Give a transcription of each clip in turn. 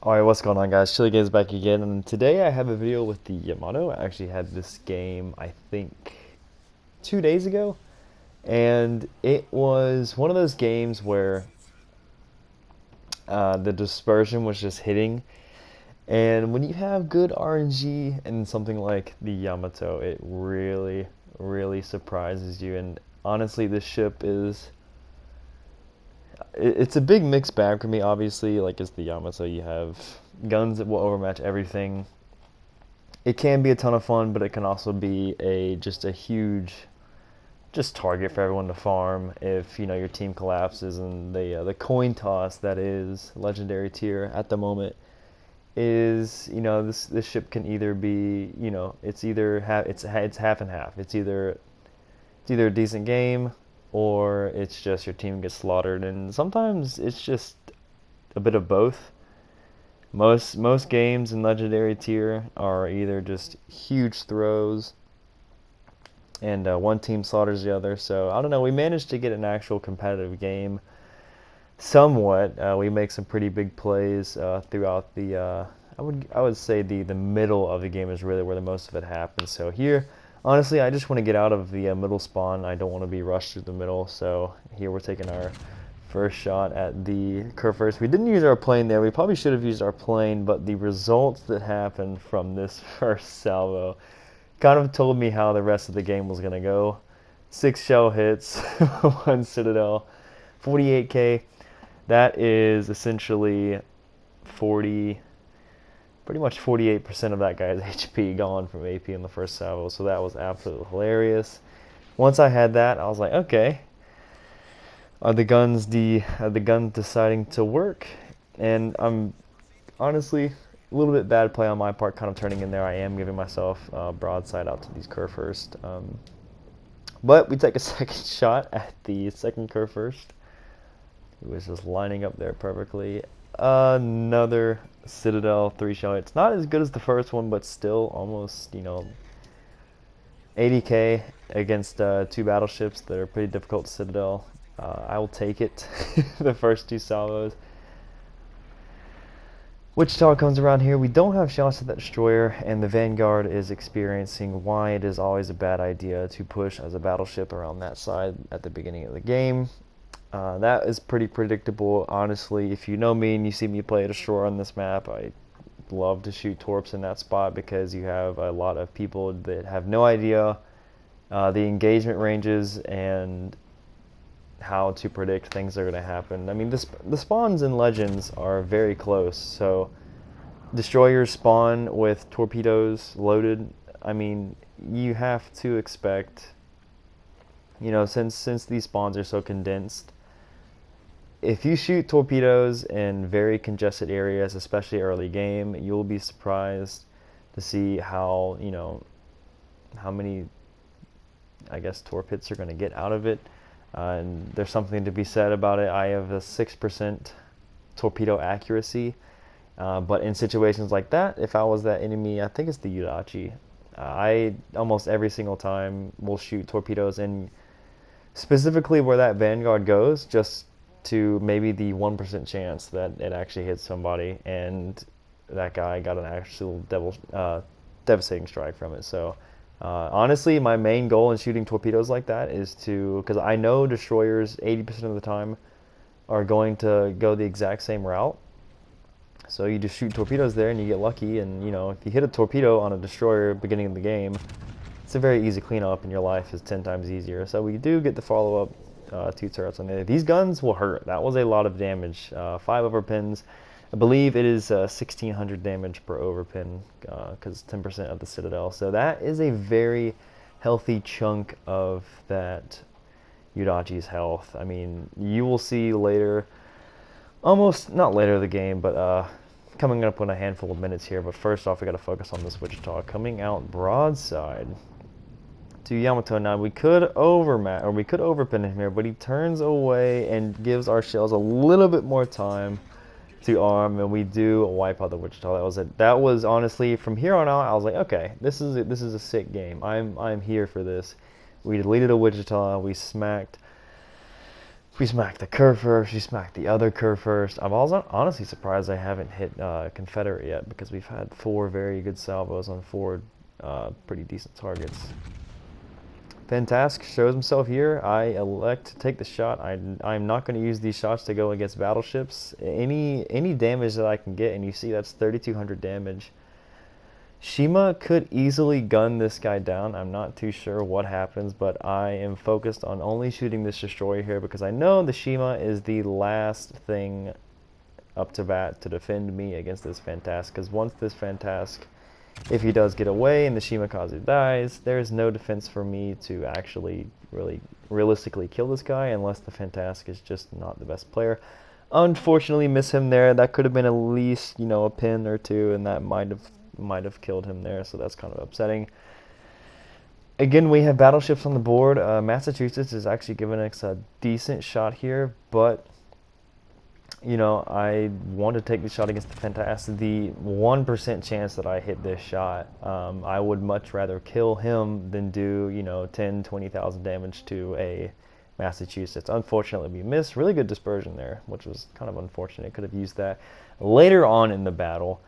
Alright, what's going on, guys? Chili Games back again, and today I have a video with the Yamato. I actually had this game, I think, 2 days ago, and it was one of those games where the dispersion was just hitting, and when you have good RNG and something like the Yamato, it really, really surprises you, and honestly, this ship is... It's a big mixed bag for me, obviously. Like, it's the Yamato. You have guns that will overmatch everything. It can be a ton of fun, but it can also be just a huge target for everyone to farm if your team collapses. And the coin toss that is legendary tier at the moment is this ship can either be it's half and half. It's either a decent game, or it's just your team gets slaughtered, and sometimes it's just a bit of both. Most games in legendary tier are either just huge throws and one team slaughters the other. So I don't know, we managed to get an actual competitive game somewhat. We make some pretty big plays throughout the I would say the middle of the game is really where the most of it happens. So here, honestly, I just want to get out of the middle spawn. I don't want to be rushed through the middle. So here we're taking our first shot at the curve first. We didn't use our plane there. We probably should have used our plane, but the results that happened from this first salvo kind of told me how the rest of the game was going to go. 6 shell hits, 1 citadel, 48k. That is essentially pretty much 48% of that guy's HP gone from AP in the first salvo, so that was absolutely hilarious. Once I had that, I was like, okay, are the guns deciding to work? And I'm honestly a little bit bad play on my part, kind of turning in there. I am giving myself broadside out to these curve first, but we take a second shot at the second curve first. He was just lining up there perfectly. Another Citadel 3 shell. It's not as good as the first one, but still almost 80k against 2 battleships that are pretty difficult to Citadel. I will take it. The first 2 salvos. Wichita comes around here. We don't have shots at that destroyer, and the Vanguard is experiencing why it is always a bad idea to push as a battleship around that side at the beginning of the game. That is pretty predictable, honestly. If you know me and you see me play a destroyer on this map, I love to shoot torps in that spot because you have a lot of people that have no idea the engagement ranges and how to predict things that are going to happen. I mean, the spawns in Legends are very close, so destroyers spawn with torpedoes loaded. I mean, you have to expect, since these spawns are so condensed, if you shoot torpedoes in very congested areas, especially early game, you'll be surprised to see how many, I guess, torp hits are going to get out of it. And there's something to be said about it. I have a 6% torpedo accuracy, but in situations like that, if I was that enemy, I think it's the Urachi, I almost every single time will shoot torpedoes, and specifically where that Vanguard goes, just to maybe the 1% chance that it actually hits somebody, and that guy got an actual devastating strike from it. So honestly, my main goal in shooting torpedoes like that is because I know destroyers 80% of the time are going to go the exact same route. So you just shoot torpedoes there and you get lucky, and if you hit a torpedo on a destroyer beginning of the game, it's a very easy cleanup and your life is 10 times easier. So we do get the follow-up 2 turrets on there. These guns will hurt. That was a lot of damage. 5 overpins. I believe it is 1,600 damage per overpin, because 10% of the Citadel. So that is a very healthy chunk of that Urachi's health. I mean, you will see later, almost not later in the game, but coming up in a handful of minutes here. But first off, we got to focus on this Wichita coming out broadside to Yamato. Now we could overpin him here, but he turns away and gives our shells a little bit more time to arm, and we do wipe out the Wichita. That was honestly, from here on out, I was like, okay, this is a sick game. I'm here for this. We deleted a Wichita. We smacked We smacked the curve first, we smacked the other curve first. I'm also honestly surprised I haven't hit Confederate yet, because we've had 4 very good salvos on 4 pretty decent targets. Fantastic shows himself here. I elect to take the shot. I'm not going to use these shots to go against battleships. Any damage that I can get, and you see that's 3,200 damage. Shima could easily gun this guy down. I'm not too sure what happens, but I am focused on only shooting this destroyer here, because I know the Shima is the last thing up to bat to defend me against this Fantask, because once this Fantask, if he does get away and the Shimakaze dies, there's no defense for me to actually really realistically kill this guy, unless the Fantask is just not the best player. Unfortunately, miss him there. That could have been at least, you know, a pin or two, and that might have killed him there, so that's kind of upsetting. Again, we have battleships on the board. Massachusetts is actually giving us a decent shot here, but you know, I want to take the shot against the Fantastic. The 1% chance that I hit this shot, I would much rather kill him than do, you know, 10, 20,000 damage to a Massachusetts. Unfortunately, we missed. Really good dispersion there, which was kind of unfortunate. Could have used that later on in the battle.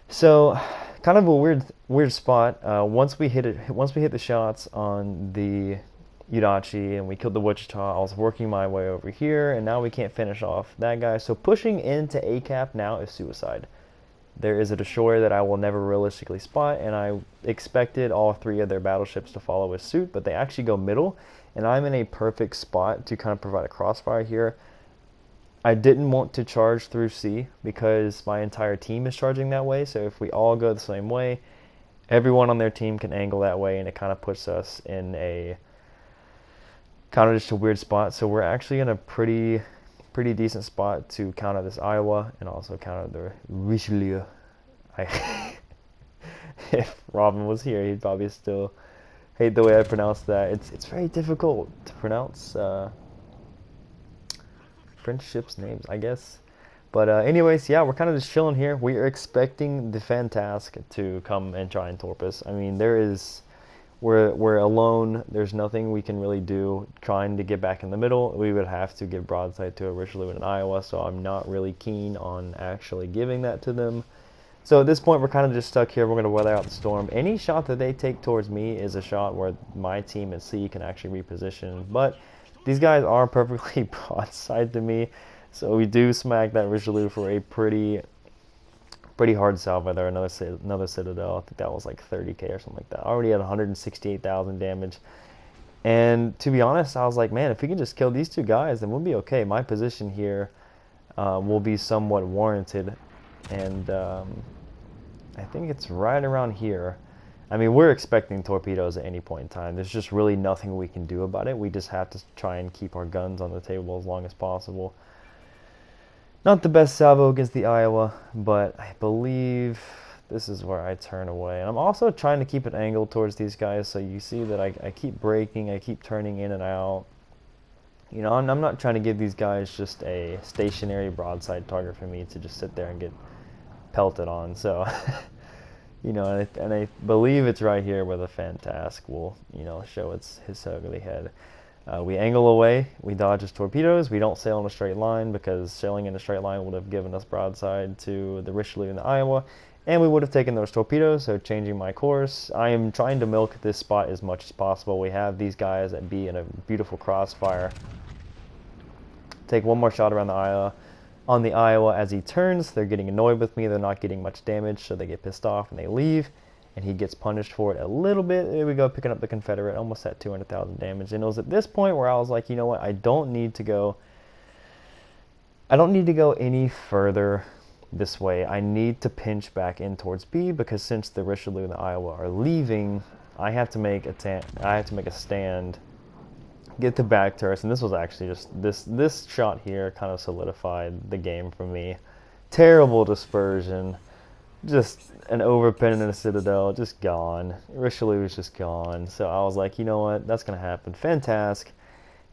So, kind of a weird spot. Once we hit the shots on the Udachi and we killed the Wichita, I was working my way over here, and now we can't finish off that guy. So pushing into ACAP now is suicide. There is a destroyer that I will never realistically spot, and I expected all 3 of their battleships to follow his suit, but they actually go middle, and I'm in a perfect spot to kind of provide a crossfire here. I didn't want to charge through C because my entire team is charging that way, so if we all go the same way, everyone on their team can angle that way, and it kind of puts us in a kind of just a weird spot. So we're actually in a pretty decent spot to counter this Iowa and also counter the Richelieu. If Robin was here, he'd probably still hate the way I pronounce that. It's very difficult to pronounce French ships' names, I guess. But anyways, yeah, we're kind of just chilling here. We are expecting the Fantask to come and try and torp us. I mean, we're alone. There's nothing we can really do trying to get back in the middle. We would have to give broadside to a Richelieu and an Iowa, so I'm not really keen on actually giving that to them. So at this point, we're kind of just stuck here. We're going to weather out the storm. Any shot that they take towards me is a shot where my team at sea can actually reposition. But these guys are perfectly broadside to me, so we do smack that Richelieu for a pretty hard salvo there. Another Citadel. I think that was like 30k or something like that. I already had 168,000 damage. And to be honest, I was like, man, if we can just kill these 2 guys, then we'll be okay. My position here will be somewhat warranted. And I think it's right around here. I mean, we're expecting torpedoes at any point in time. There's just really nothing we can do about it. We just have to try and keep our guns on the table as long as possible. Not the best salvo against the Iowa, but I believe this is where I turn away. And I'm also trying to keep an angle towards these guys, so you see that I keep braking, I keep turning in and out. You know, I'm not trying to give these guys just a stationary broadside target for me to just sit there and get pelted on. So, you know, and I believe it's right here where the Fantask will, you know, show his ugly head. We angle away, we dodge his torpedoes, we don't sail in a straight line because sailing in a straight line would have given us broadside to the Richelieu and the Iowa, and we would have taken those torpedoes, so changing my course. I am trying to milk this spot as much as possible. We have these guys that be in a beautiful crossfire. Take one more shot around the Iowa. On the Iowa, as he turns, they're getting annoyed with me, they're not getting much damage, so they get pissed off and they leave. And he gets punished for it a little bit. There we go, picking up the Confederate, almost at 200,000 damage. And it was at this point where I was like, you know what, I don't need to go any further this way. I need to pinch back in towards B, because since the Richelieu and the Iowa are leaving, I have to make a stand, get the back turrets. And this was actually just this shot here kind of solidified the game for me. Terrible dispersion. Just an overpin and a Citadel, just gone. Richelieu was just gone. So I was like, you know what, that's going to happen. Fantastic.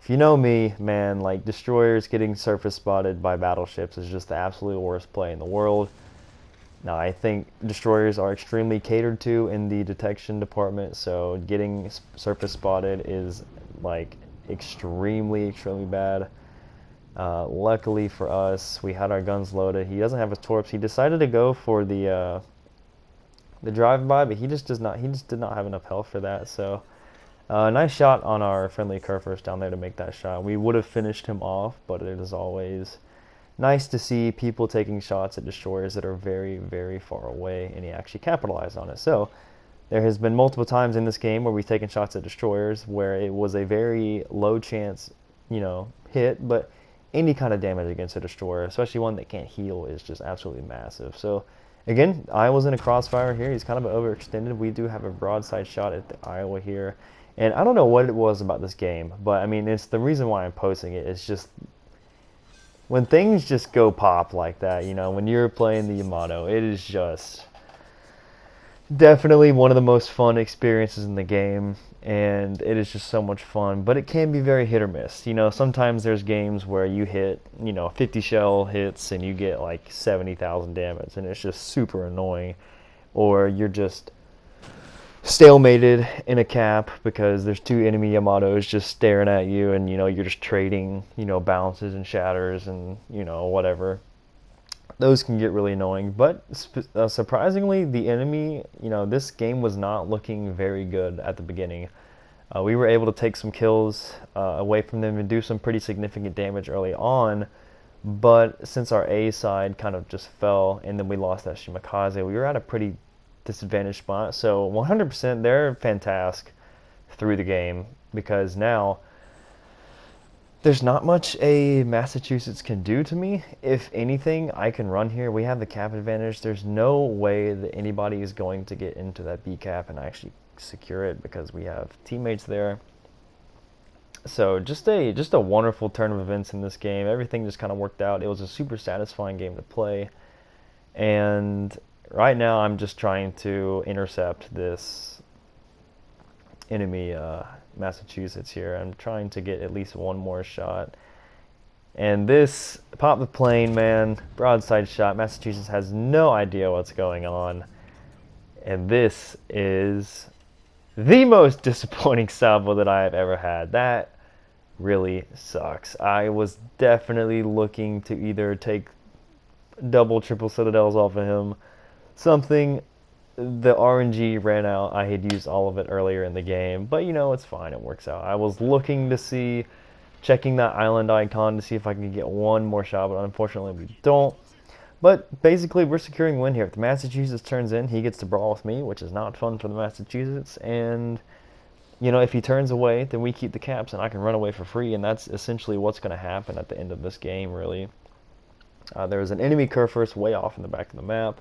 If you know me, man, like, destroyers getting surface spotted by battleships is just the absolute worst play in the world. Now, I think destroyers are extremely catered to in the detection department, so getting surface spotted is, like, extremely bad. Luckily for us, we had our guns loaded. He doesn't have his torps. He decided to go for the drive-by, but he just does not. He just did not have enough health for that. So, nice shot on our friendly Kerfers down there to make that shot. We would have finished him off, but it is always nice to see people taking shots at destroyers that are very far away, and he actually capitalized on it. So, there has been multiple times in this game where we've taken shots at destroyers where it was a very low chance, hit, but any kind of damage against a destroyer, especially one that can't heal, is just absolutely massive. So, again, Iowa's in a crossfire here. He's kind of overextended. We do have a broadside shot at the Iowa here. And I don't know what it was about this game, but I mean, it's the reason why I'm posting it. It's just when things just go pop like that, when you're playing the Yamato, it is just definitely one of the most fun experiences in the game, and it is just so much fun, but it can be very hit or miss. Sometimes there's games where you hit, 50 shell hits and you get like 70,000 damage, and it's just super annoying. Or you're just stalemated in a cap because there's two enemy Yamatos just staring at you, and you're just trading, bounces and shatters and whatever. Those can get really annoying, but surprisingly, the enemy, this game was not looking very good at the beginning. We were able to take some kills away from them and do some pretty significant damage early on, but since our A side kind of just fell and then we lost that Shimakaze, we were at a pretty disadvantaged spot. So 100% they're fantastic through the game, because now there's not much a Massachusetts can do to me. If anything, I can run here. We have the cap advantage. There's no way that anybody is going to get into that B cap and actually secure it because we have teammates there. So just a wonderful turn of events in this game. Everything just kind of worked out. It was a super satisfying game to play. And right now I'm just trying to intercept this enemy Massachusetts here. I'm trying to get at least one more shot. And this pop the plane, man, broadside shot. Massachusetts has no idea what's going on. And this is the most disappointing salvo that I have ever had. That really sucks. I was definitely looking to either take double, triple citadels off of him. Something. The RNG ran out. I had used all of it earlier in the game, but it's fine. It works out. I was looking to see, checking that island icon to see if I can get one more shot, but unfortunately we don't. But basically, we're securing win here. If the Massachusetts turns in, he gets to brawl with me, which is not fun for the Massachusetts. And if he turns away, then we keep the caps, and I can run away for free. And that's essentially what's going to happen at the end of this game, really. There's an enemy Kerfers way off in the back of the map,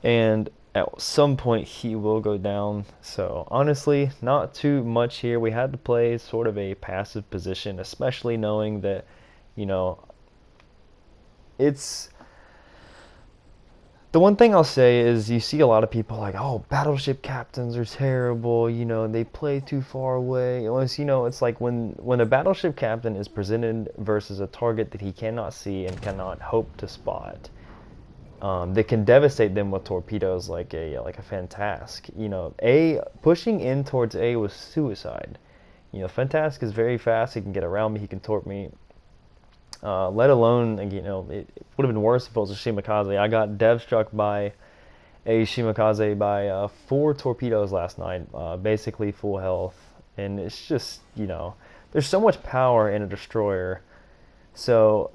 and at some point he will go down. So honestly, not too much here. We had to play sort of a passive position, especially knowing that, it's the one thing I'll say is you see a lot of people like, oh, battleship captains are terrible, they play too far away. It's like when a battleship captain is presented versus a target that he cannot see and cannot hope to spot, that can devastate them with torpedoes like a Fantask. Pushing in towards A was suicide. Fantask is very fast. He can get around me. He can torp me. Let alone, it would have been worse if it was a Shimakaze. I got dev struck by a Shimakaze by 4 torpedoes last night, basically full health. And it's just, there's so much power in a destroyer. So,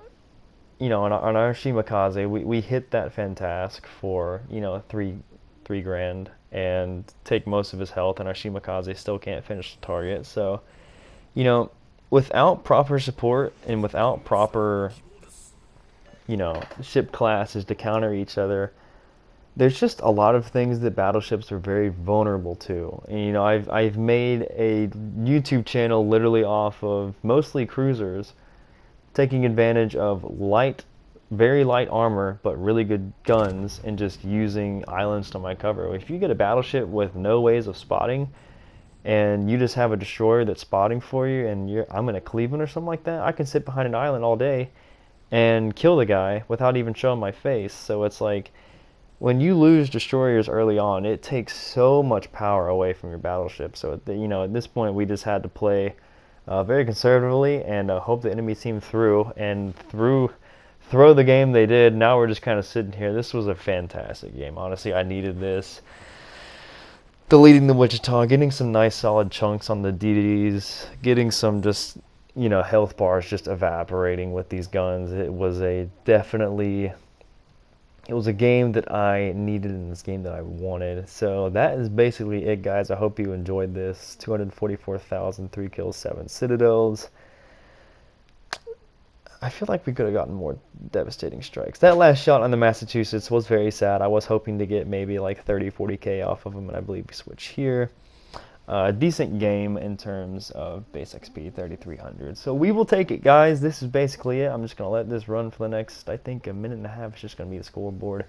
on our Shimakaze, we hit that Fantask for, three grand and take most of his health, and our Shimakaze still can't finish the target. So, without proper support and without proper, ship classes to counter each other, there's just a lot of things that battleships are very vulnerable to. And, I've made a YouTube channel literally off of mostly cruisers, taking advantage of very light armor, but really good guns, and just using islands to my cover. If you get a battleship with no ways of spotting, and you just have a destroyer that's spotting for you, and I'm in a Cleveland or something like that, I can sit behind an island all day and kill the guy without even showing my face. So it's like, when you lose destroyers early on, it takes so much power away from your battleship. So at this point, we just had to play very conservatively, and hope the enemy team through throw the game they did. Now we're just kind of sitting here. This was a fantastic game. Honestly, I needed this. Deleting the Wichita, getting some nice solid chunks on the DDs, getting some just, health bars just evaporating with these guns. It was a game that I needed in this game that I wanted. So that is basically it, guys. I hope you enjoyed this. 244,000, 3 kills, 7 citadels. I feel like we could have gotten more devastating strikes. That last shot on the Massachusetts was very sad. I was hoping to get maybe like 30, 40k off of him, and I believe we switch here. Decent game in terms of base XP, 3,300. So we will take it, guys. This is basically it. I'm just going to let this run for the next, I think, a minute and a half. It's just going to be the scoreboard.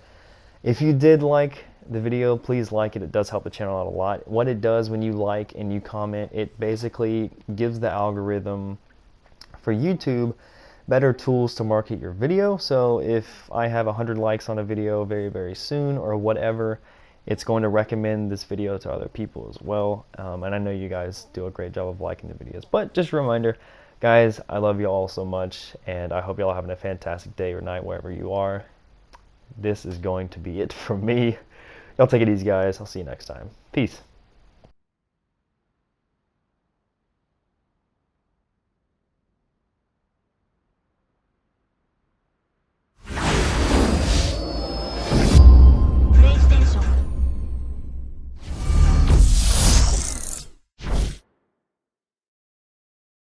If you did like the video, please like it. It does help the channel out a lot. What it does when you like and you comment, it basically gives the algorithm for YouTube better tools to market your video. So if I have 100 likes on a video very, very soon or whatever, it's going to recommend this video to other people as well. And I know you guys do a great job of liking the videos. But just a reminder, guys, I love you all so much, and I hope you all having a fantastic day or night wherever you are. This is going to be it from me. Y'all take it easy, guys. I'll see you next time. Peace.